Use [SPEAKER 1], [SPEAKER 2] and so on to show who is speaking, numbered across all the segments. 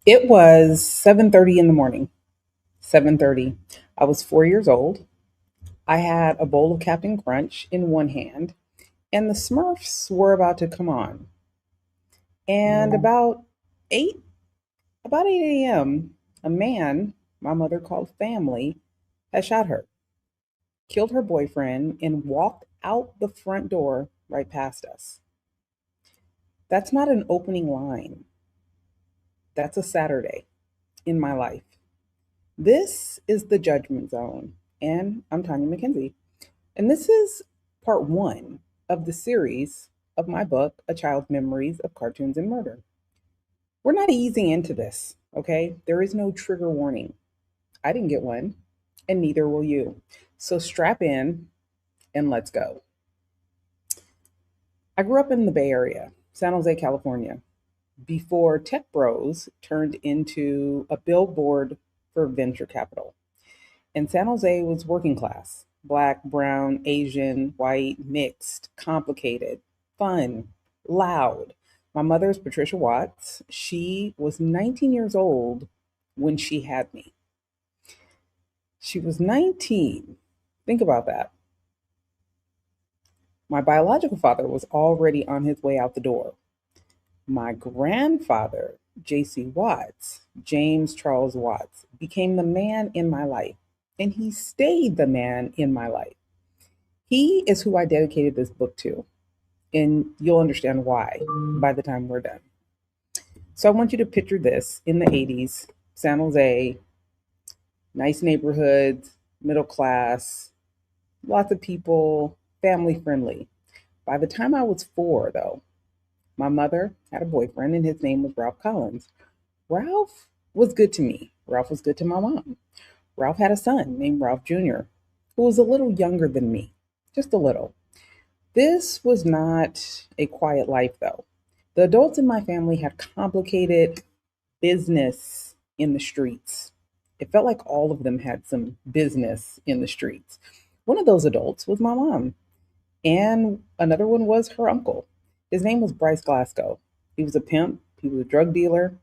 [SPEAKER 1] It was 7:30 in the morning. 7:30. I was 4 years old. I had a bowl of Captain Crunch in one hand, and the Smurfs were about to come on. And 8 about 8 a.m., a man my mother called family had shot her, killed her boyfriend, and walked out the front door right past us. That's not an opening line. That's a Saturday in my life. This is the Judgment Zone, and I'm Tonya McKenzie. And this is part one of the series of my book, A Child's Memories of Cartoons and Murder. We're not easing into this, okay? There is no trigger warning. I didn't get one, and neither will you. So strap in and let's go. I grew up in the Bay Area, San Jose, California, before tech bros turned into a billboard for venture capital. And San Jose was working class: black, brown, Asian, white, mixed, complicated, fun, loud. My mother's Patricia Watts. She was 19 years old when she had me. She was 19. Think about that. My biological father was already on his way out the door. My grandfather, J.C. Watts, James Charles Watts, became the man in my life, and he stayed the man in my life. He is who I dedicated this book to, and you'll understand why by the time we're done. So I want you to picture this in the 80s, San Jose, nice neighborhoods, middle class, lots of people, family friendly. By the time I was 4, though, my mother had a boyfriend, and his name was Ralph Collins. Ralph was good to me. Ralph was good to my mom. Ralph had a son named Ralph Jr., who was a little younger than me, just a little. This was not a quiet life, though. The adults in my family had complicated business in the streets. It felt like all of them had some business in the streets. One of those adults was my mom, and another one was her uncle. His name was Bryce Glasgow. He was a pimp, he was a drug dealer,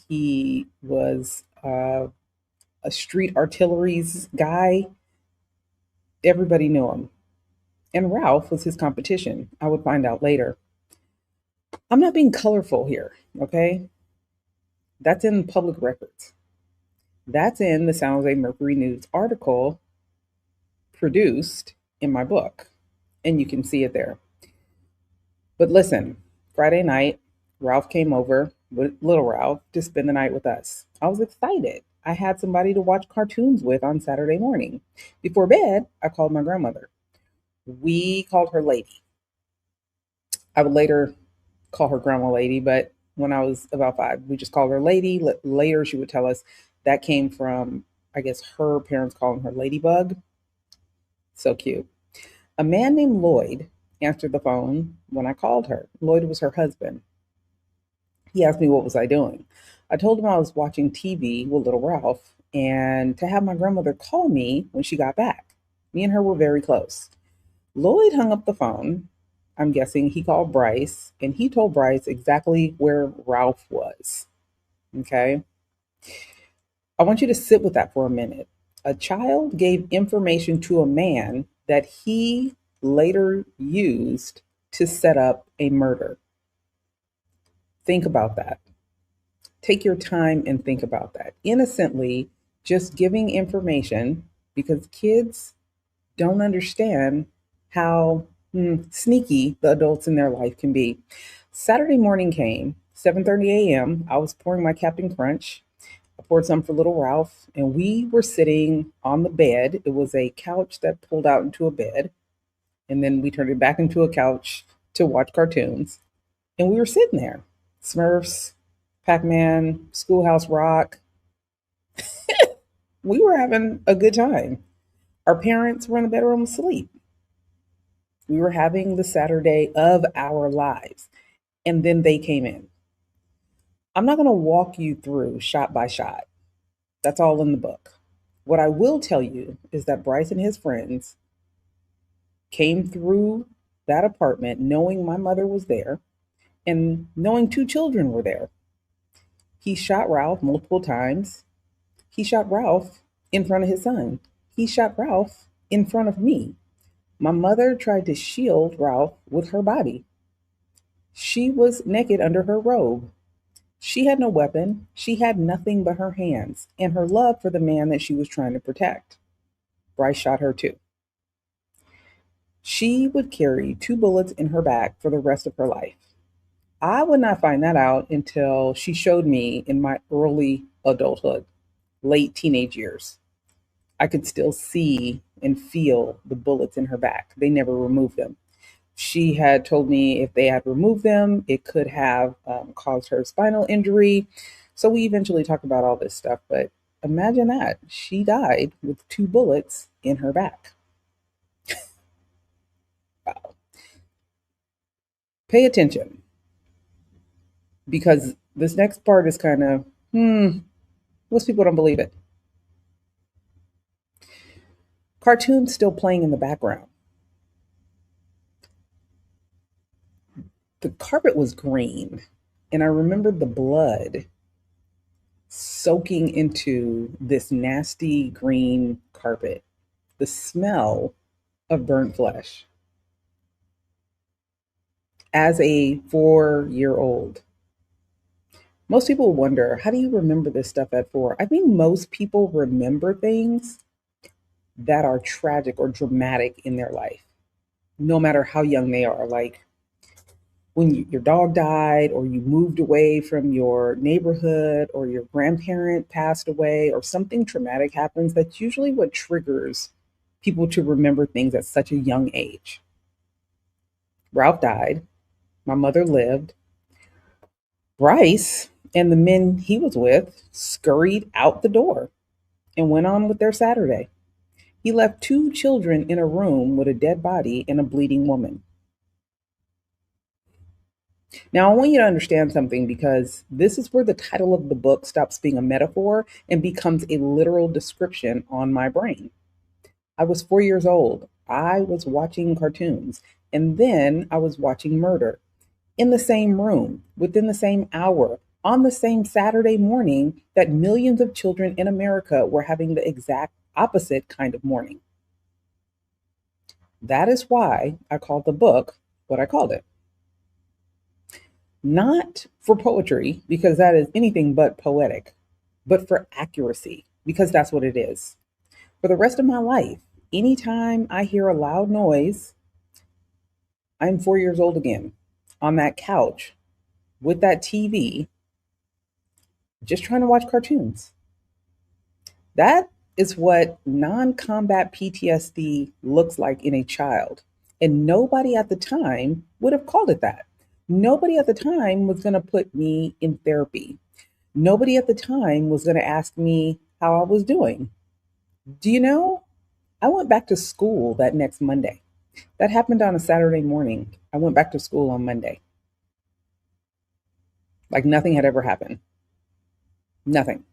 [SPEAKER 1] he was a street artillery's guy. Everybody knew him. And Ralph was his competition. I would find out later. I'm not being colorful here, okay? That's in public records. That's in the San Jose Mercury News article produced in my book, and you can see it there. But listen, Friday night, Ralph came over with little Ralph to spend the night with us. I was excited. I had somebody to watch cartoons with on Saturday morning. Before bed, I called my grandmother. We called her Lady. I would later call her Grandma Lady, but when I was about 5, we just called her Lady. Later, she would tell us that came from, I guess, her parents calling her Ladybug. So cute. A man named Lloyd answered the phone when I called her. Lloyd was her husband. He asked me what was I doing. I told him I was watching TV with little Ralph and to have my grandmother call me when she got back. Me and her were very close. Lloyd hung up the phone. I'm guessing he called Bryce, and he told Bryce exactly where Ralph was. Okay. I want you to sit with that for a minute. A child gave information to a man that he later used to set up a murder. Think about that. Take your time and think about that. Innocently, just giving information because kids don't understand how sneaky the adults in their life can be. Saturday morning came, 7:30 a.m. I was pouring my Captain Crunch. I poured some for little Ralph, and we were sitting on the bed. It was a couch that pulled out into a bed, and then we turned it back into a couch to watch cartoons. And we were sitting there. Smurfs, Pac-Man, Schoolhouse Rock. We were having a good time. Our parents were in the bedroom asleep. We were having the Saturday of our lives. And then they came in. I'm not going to walk you through shot by shot. That's all in the book. What I will tell you is that Bryce and his friends came through that apartment knowing my mother was there and knowing 2 children were there. He shot Ralph multiple times. He shot Ralph in front of his son. He shot Ralph in front of me. My mother tried to shield Ralph with her body. She was naked under her robe. She had no weapon. She had nothing but her hands and her love for the man that she was trying to protect. Bryce shot her too. She would carry 2 bullets in her back for the rest of her life. I would not find that out until she showed me in my early adulthood, late teenage years. I could still see and feel the bullets in her back. They never removed them. She had told me if they had removed them, it could have caused her spinal injury. So we eventually talked about all this stuff. But imagine that. She died with 2 bullets in her back. Wow. Pay attention because this next part is kind of, most people don't believe it. Cartoons still playing in the background. The carpet was green, and I remembered the blood soaking into this nasty green carpet, the smell of burnt flesh. As a 4-year old, most people wonder, how do you remember this stuff at 4? I think most people remember things that are tragic or dramatic in their life, no matter how young they are. Like when your dog died, or you moved away from your neighborhood, or your grandparent passed away, or something traumatic happens, that's usually what triggers people to remember things at such a young age. Ralph died. My mother lived. Bryce and the men he was with scurried out the door and went on with their Saturday. He left 2 children in a room with a dead body and a bleeding woman. Now, I want you to understand something because this is where the title of the book stops being a metaphor and becomes a literal description on my brain. I was 4 years old. I was watching cartoons, and then I was watching murder in the same room, within the same hour, on the same Saturday morning that millions of children in America were having the exact opposite kind of morning. That is why I called the book what I called it. Not for poetry, because that is anything but poetic, but for accuracy, because that's what it is. For the rest of my life, anytime I hear a loud noise, I'm 4 years old again on that couch with that TV, just trying to watch cartoons. That is what non combat PTSD looks like in a child. And nobody at the time would have called it that. Nobody at the time was going to put me in therapy. Nobody at the time was going to ask me how I was doing. Do you know? I went back to school that next Monday. That happened on a Saturday morning. I went back to school on Monday. Like nothing had ever happened. Nothing.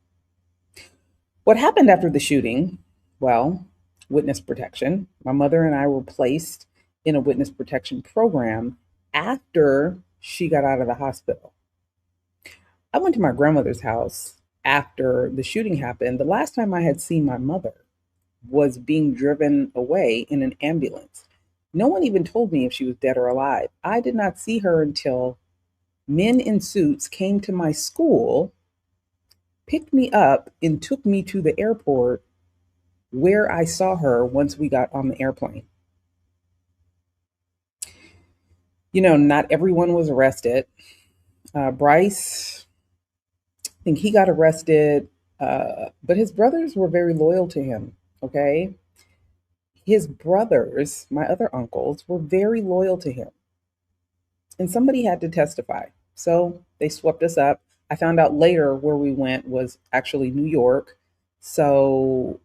[SPEAKER 1] What happened after the shooting? Well, witness protection. My mother and I were placed in a witness protection program after she got out of the hospital. I went to my grandmother's house after the shooting happened. The last time I had seen my mother was being driven away in an ambulance. No one even told me if she was dead or alive. I did not see her until men in suits came to my school, picked me up, and took me to the airport where I saw her once we got on the airplane. You know, not everyone was arrested. Bryce, I think he got arrested, but his brothers were very loyal to him, okay? His brothers, my other uncles, were very loyal to him. And somebody had to testify. So they swept us up. I found out later where we went was actually New York. So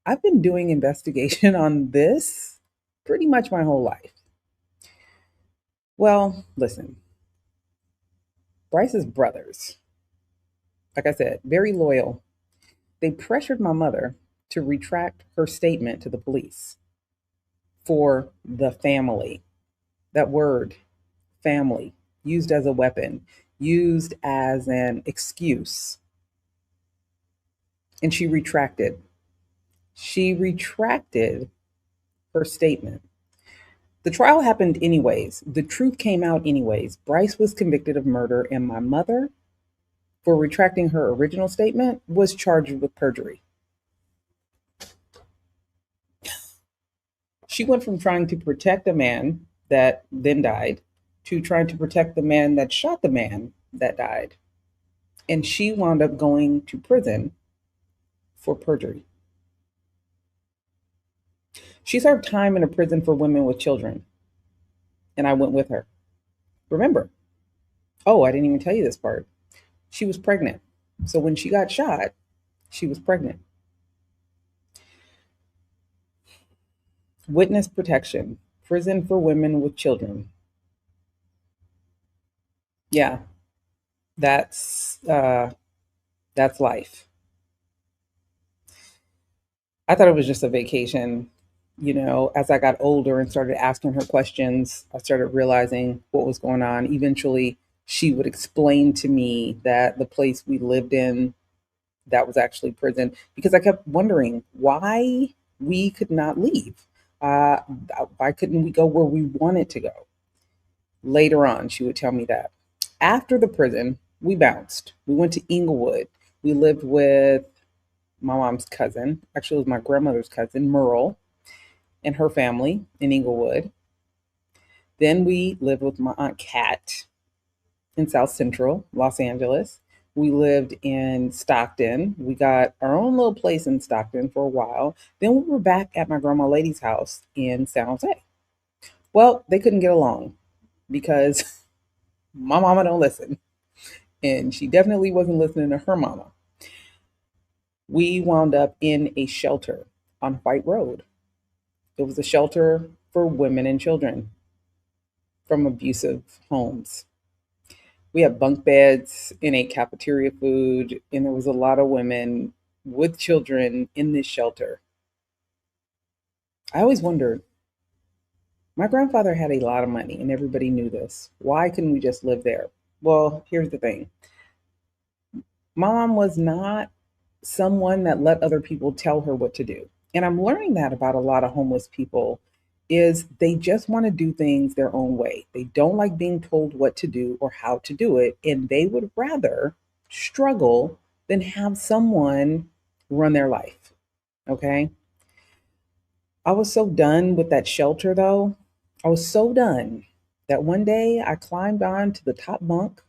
[SPEAKER 1] I've been doing investigation on this pretty much my whole life. Well, listen, Bryce's brothers, like I said, very loyal. They pressured my mother to retract her statement to the police for the family. That word, family, used as a weapon. used as an excuse. And she retracted. She retracted her statement. The trial happened anyways. The truth came out anyways. Bryce was convicted of murder, and my mother, for retracting her original statement, was charged with perjury. She went from trying to protect a man that then died to trying to protect the man that shot the man that died. And she wound up going to prison for perjury. She served time in a prison for women with children, and I went with her. Remember, oh, I didn't even tell you this part. She was pregnant. So when she got shot, she was pregnant. Witness protection, prison for women with children. Yeah, that's uh, that's life. I thought it was just a vacation. As I got older and started asking her questions, I started realizing what was going on. Eventually, she would explain to me that the place we lived in, that was actually prison, because I kept wondering why we could not leave. Uh, why couldn't we go where we wanted to go? Later on, she would tell me that. After the prison, we bounced. We went to Inglewood. We lived with my mom's cousin. Actually, it was my grandmother's cousin, Merle, and her family in Inglewood. Then we lived with my Aunt Kat in South Central Los Angeles. We lived in Stockton. We got our own little place in Stockton for a while. Then we were back at my grandma lady's house in San Jose. Well, they couldn't get along because my mama don't listen. And she definitely wasn't listening to her mama. We wound up in a shelter on White Road. It was a shelter for women and children from abusive homes. We had bunk beds and ate cafeteria food, and there was a lot of women with children in this shelter. I always wondered, my grandfather had a lot of money, and everybody knew this. Why couldn't we just live there? Well, here's the thing. My mom was not someone that let other people tell her what to do. And I'm learning that about a lot of homeless people is they just want to do things their own way. They don't like being told what to do or how to do it, and they would rather struggle than have someone run their life. Okay? I was so done with that shelter though. I was so done that one day I climbed on to the top bunk.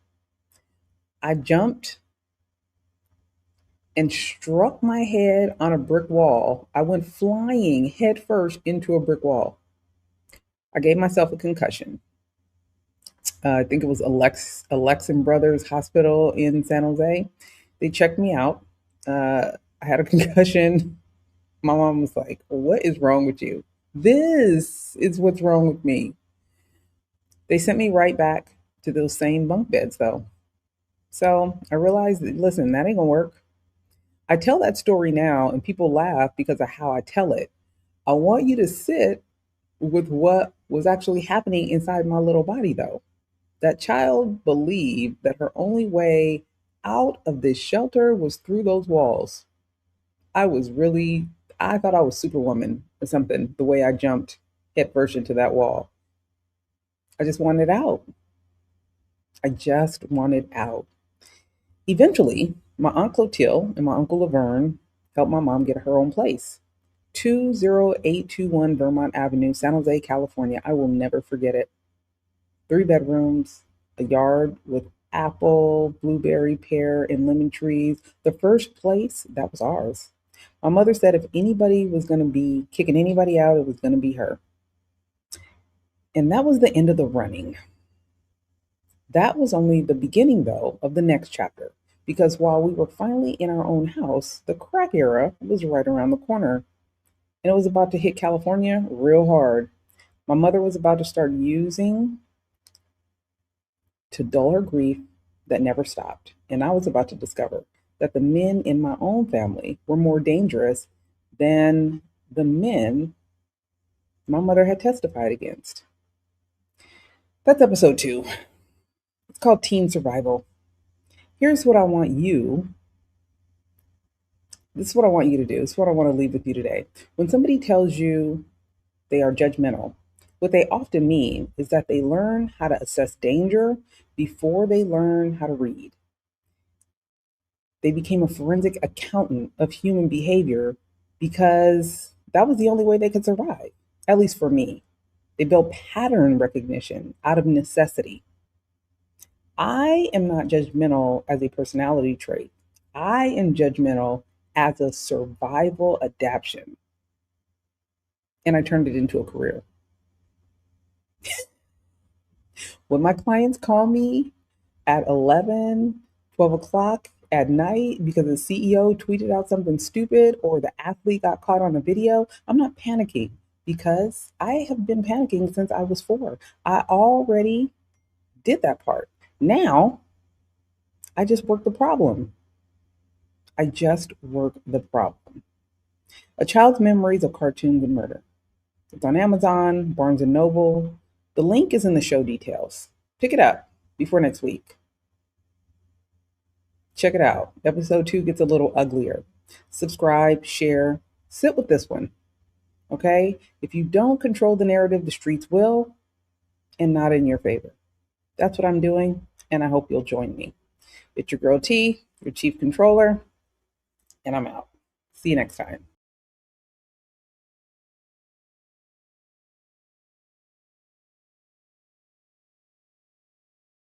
[SPEAKER 1] I jumped and struck my head on a brick wall. I went flying headfirst into a brick wall. I gave myself a concussion. I think it was Alexan Brothers Hospital in San Jose. They checked me out. I had a concussion. My mom was like, "What is wrong with you?" This is what's wrong with me. They sent me right back to those same bunk beds, though. So I realized that, listen, that ain't gonna work. I tell that story now, and people laugh because of how I tell it. I want you to sit with what was actually happening inside my little body, though. That child believed that her only way out of this shelter was through those walls. I was really, I thought I was Superwoman or something, the way I jumped headfirst into that wall. I just wanted out. I just wanted out. Eventually, my Aunt Clotilde and my Uncle Laverne helped my mom get her own place. 20821 Vermont Avenue, San Jose, California. I will never forget it. 3 bedrooms, a yard with apple, blueberry, pear, and lemon trees. The first place, that was ours. My mother said if anybody was going to be kicking anybody out, it was going to be her. And that was the end of the running. That was only the beginning, though, of the next chapter. Because while we were finally in our own house, the crack era was right around the corner. And it was about to hit California real hard. My mother was about to start using to dull her grief that never stopped. And I was about to discover that the men in my own family were more dangerous than the men my mother had testified against. That's episode 2. It's called teen survival. Here's what I want you This is what I want you to do. This is what I want to leave with you today. When somebody tells you they are judgmental, what they often mean is that they learn how to assess danger before they learn how to read. They became a forensic accountant of human behavior because that was the only way they could survive, at least for me. They built pattern recognition out of necessity. I am not judgmental as a personality trait. I am judgmental as a survival adaptation, and I turned it into a career. When my clients call me at 11, 12 o'clock at night because the CEO tweeted out something stupid or the athlete got caught on a video, I'm not panicking because I have been panicking since I was 4. I already did that part. Now I just work the problem. I just work the problem. A Child's Memories of Cartoons and Murder. It's on Amazon, Barnes and Noble. The link is in the show details. Pick it up before next week. Check it out. Episode 2 gets a little uglier. Subscribe, share, sit with this one. Okay? If you don't control the narrative, the streets will, and not in your favor. That's what I'm doing, and I hope you'll join me. It's your girl T, your chief controller, and I'm out. See you next time.